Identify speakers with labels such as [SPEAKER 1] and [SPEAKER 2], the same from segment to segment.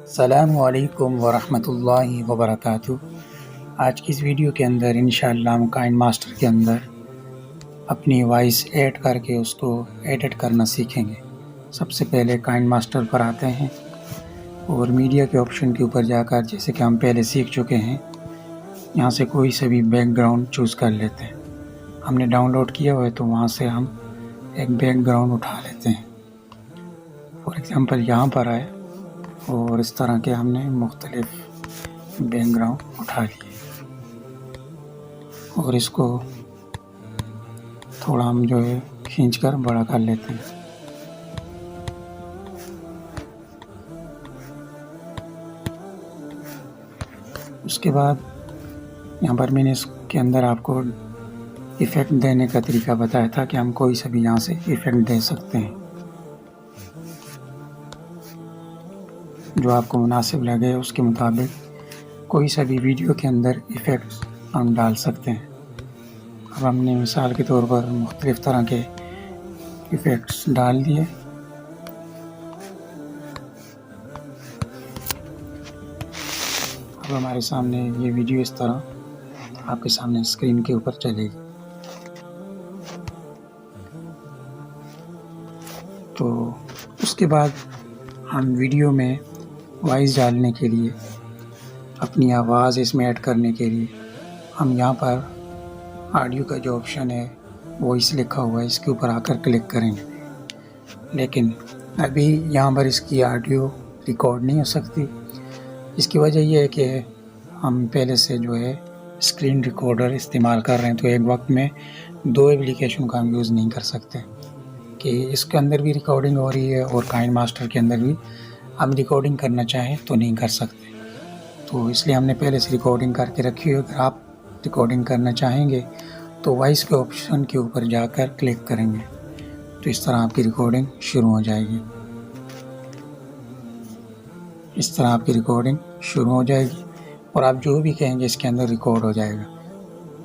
[SPEAKER 1] السلام علیکم ورحمۃ اللہ وبرکاتہ۔ آج کی اس ویڈیو کے اندر انشاءاللہ ہم کائن ماسٹر کے اندر اپنی وائس ایڈ کر کے اس کو ایڈٹ کرنا سیکھیں گے۔ سب سے پہلے کائن ماسٹر پر آتے ہیں اور میڈیا کے آپشن کے اوپر جا کر، جیسے کہ ہم پہلے سیکھ چکے ہیں، یہاں سے کوئی سے بھی بیک گراؤنڈ چوز کر لیتے ہیں۔ ہم نے ڈاؤن لوڈ کیا ہوا ہے تو وہاں سے ہم ایک بیک گراؤنڈ اٹھا لیتے ہیں۔ فار ایگزامپل یہاں پر آئے اور اس طرح کے ہم نے مختلف بیک گراؤنڈ اٹھا لیے اور اس کو تھوڑا ہم کھینچ کر بڑا کر لیتے ہیں۔ اس کے بعد یہاں پر میں نے اس کے اندر آپ کو ایفیکٹ دینے کا طریقہ بتایا تھا کہ ہم کوئی سے بھی یہاں سے ایفیکٹ دے سکتے ہیں، جو آپ کو مناسب لگے اس کے مطابق کوئی سا بھی ویڈیو کے اندر ایفیکٹس ہم ڈال سکتے ہیں۔ اب ہم نے مثال کے طور پر مختلف طرح کے ایفیکٹس ڈال دیے۔ اب ہمارے سامنے یہ ویڈیو اس طرح آپ کے سامنے اسکرین کے اوپر چلے گی۔ تو اس کے بعد ہم ویڈیو میں وائس ڈالنے کے لیے، اپنی آواز اس میں ایڈ کرنے کے لیے، ہم یہاں پر آڈیو کا جو آپشن ہے وائس لکھا ہوا ہے، اس کے اوپر آ کر کلک کریں گے۔ لیکن ابھی یہاں پر اس کی آڈیو ریکارڈ نہیں ہو سکتی۔ اس کی وجہ یہ ہے کہ ہم پہلے سے اسکرین ریکارڈر استعمال کر رہے ہیں، تو ایک وقت میں دو ایپلیکیشن کا ہم یوز نہیں کر سکتے کہ اس کے اندر بھی ریکارڈنگ ہو رہی ہے اور کائن ماسٹر کے اندر بھی ہم ریکارڈنگ کرنا چاہیں تو نہیں کر سکتے۔ تو اس لیے ہم نے پہلے سے ریکارڈنگ کر کے رکھی ہے۔ اگر آپ ریکارڈنگ کرنا چاہیں گے تو وائس کے آپشن کے اوپر جا کر کلک کریں گے، تو اس طرح آپ کی ریکارڈنگ شروع ہو جائے گی۔ اس طرح آپ کی ریکارڈنگ شروع ہو جائے گی اور آپ جو بھی کہیں گے اس کے اندر ریکارڈ ہو جائے گا۔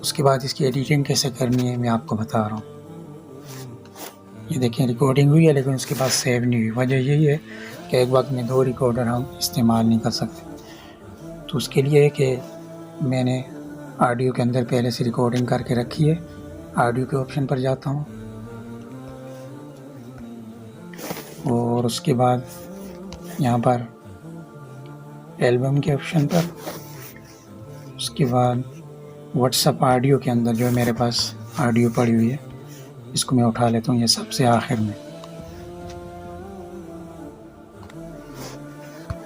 [SPEAKER 1] اس کے بعد اس کی ایڈیٹنگ کیسے کرنی ہے میں آپ کو بتا رہا ہوں۔ یہ دیکھیں ریکارڈنگ ہوئی ہے لیکن اس کے بعد سیو نہیں ہوئی۔ وجہ یہی ہے کہ ایک وقت میں دو ریکارڈر ہم استعمال نہیں کر سکتے۔ تو اس کے لیے ہے کہ میں نے آڈیو کے اندر پہلے سے ریکارڈنگ کر کے رکھی ہے۔ آڈیو کے آپشن پر جاتا ہوں اور اس کے بعد یہاں پر البم کے آپشن پر، اس کے بعد واٹس ایپ آڈیو کے اندر جو میرے پاس آڈیو پڑی ہوئی ہے اس کو میں اٹھا لیتا ہوں، یہ سب سے آخر میں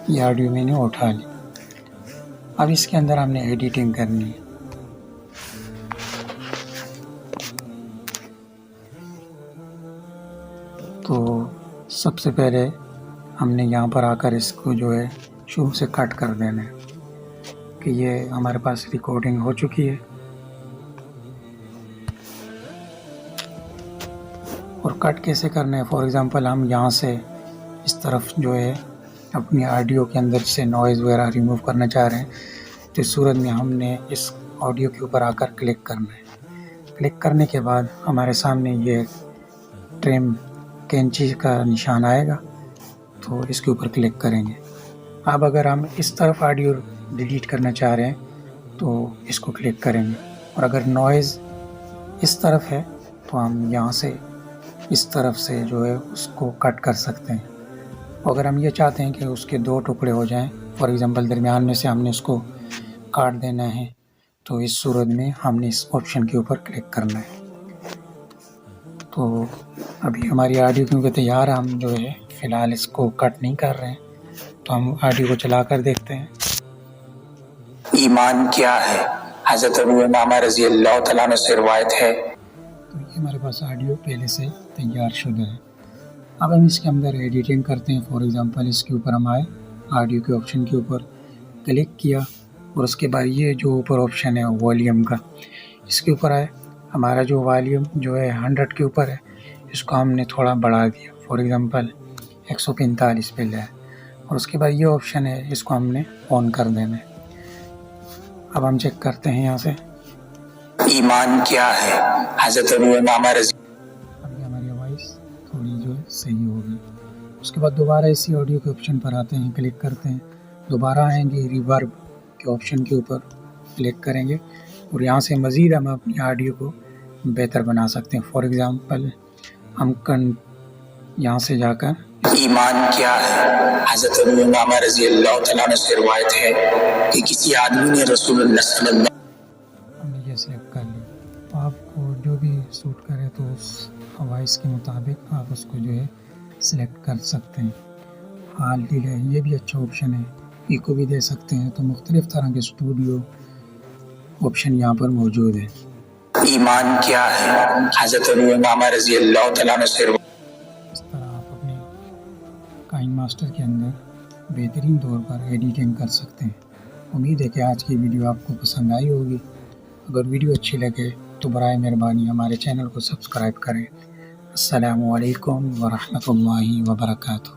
[SPEAKER 1] یہ آڈیو میں نے اٹھا لی۔ اب اس کے اندر ہم نے ایڈیٹنگ کرنی ہے۔ تو سب سے پہلے ہم نے یہاں پر آ کر اس کو شروع سے کٹ کر دینا ہے کہ یہ ہمارے پاس ریکارڈنگ ہو چکی ہے۔ اور کٹ کیسے کرنا ہے؟ فار ایگزامپل ہم یہاں سے اس طرف اپنی آڈیو کے اندر سے نوائز وغیرہ ریموو کرنا چاہ رہے ہیں، تو اس صورت میں ہم نے اس آڈیو کے اوپر آ کر کلک کرنا ہے۔ کلک کرنے کے بعد ہمارے سامنے یہ ٹرم کینچی کا نشان آئے گا، تو اس کے اوپر کلک کریں گے۔ اب اگر ہم اس طرف آڈیو ڈیلیٹ کرنا چاہ رہے ہیں تو اس کو کلک کریں گے، اور اگر نوائز اس طرف ہے تو ہم یہاں سے اس طرف سے اس کو کٹ کر سکتے ہیں۔ اگر ہم یہ چاہتے ہیں کہ اس کے دو ٹکڑے ہو جائیں، فار ایگزامپل درمیان میں سے ہم نے اس کو کاٹ دینا ہے، تو اس صورت میں ہم نے اس آپشن کے اوپر کلک کرنا ہے۔ تو ابھی ہماری آڈیو کیونکہ تیار ہے، ہم فی الحال اس کو کٹ نہیں کر رہے ہیں، تو ہم آڈیو کو چلا کر دیکھتے ہیں۔ ایمان کیا ہے؟ حضرت ابو امامہ رضی اللہ تعالیٰ عنہ سے روایت ہے۔ تو یہ ہمارے پاس آڈیو پہلے سے تیار شدہ ہے۔ اب ہم اس کے اندر ایڈیٹنگ کرتے ہیں۔ فار ایگزامپل اس کے اوپر ہم آئے، آڈیو کے آپشن کے اوپر کلک کیا، اور اس کے بعد یہ جو اوپر آپشن ہے والیوم کا، اس کے اوپر آئے۔ ہمارا جو والیوم 100 کے اوپر ہے، اس کو ہم نے تھوڑا بڑھا دیا، فار ایگزامپل 145 پہ لائے، اور اس کے بعد یہ آپشن ہے، اس کو ہم نے آن کر دینا ہے۔ اب ہم چیک کرتے ہیں یہاں سے ایمان کیا ہے؟ حضرت ابو امامہ رضی۔ ابھی ہماری وائس تھوڑی صحیح ہوگی۔ اس کے بعد دوبارہ اسی آڈیو کے آپشن پر آتے ہیں، کلک کرتے ہیں، دوبارہ آئیں گے ریورب کے آپشن کے اوپر کلک کریں گے اور یہاں سے مزید ہم اپنی آڈیو کو بہتر بنا سکتے ہیں. فار ایگزامپل ہم یہاں سے جا کر ایمان کیا ہے. حضرت ابو امامہ رضی اللہ تعالیٰ عنہ سے روایت ہے کہ کسی آدمی نے رسول اللہ صلی اللہ ہم نے یہ سلیکٹ کر لی. آپ کو جو بھی سوٹ کرے تو اس وائس کے مطابق آپ اس کو جو ہے سلیکٹ کر سکتے ہیں. حال ڈیلے یہ بھی اچھا آپشن ہے, ایکو بھی دے سکتے ہیں. تو مختلف طرح کے اسٹوڈیو آپشن یہاں پر موجود ہے. ایمان کیا ہے. حضرت ابو امامہ رضی اللہ تعالیٰ عنہ سے اس طرح آپ اپنے کائن ماسٹر کے اندر بہترین طور پر ایڈیٹنگ کر سکتے ہیں. امید ہے کہ آج کی ویڈیو آپ کو پسند آئی ہوگی. اگر ویڈیو اچھی لگے تو برائے مہربانی ہمارے چینل کو سبسکرائب کریں. السلام علیکم ورحمۃ اللہ وبرکاتہ.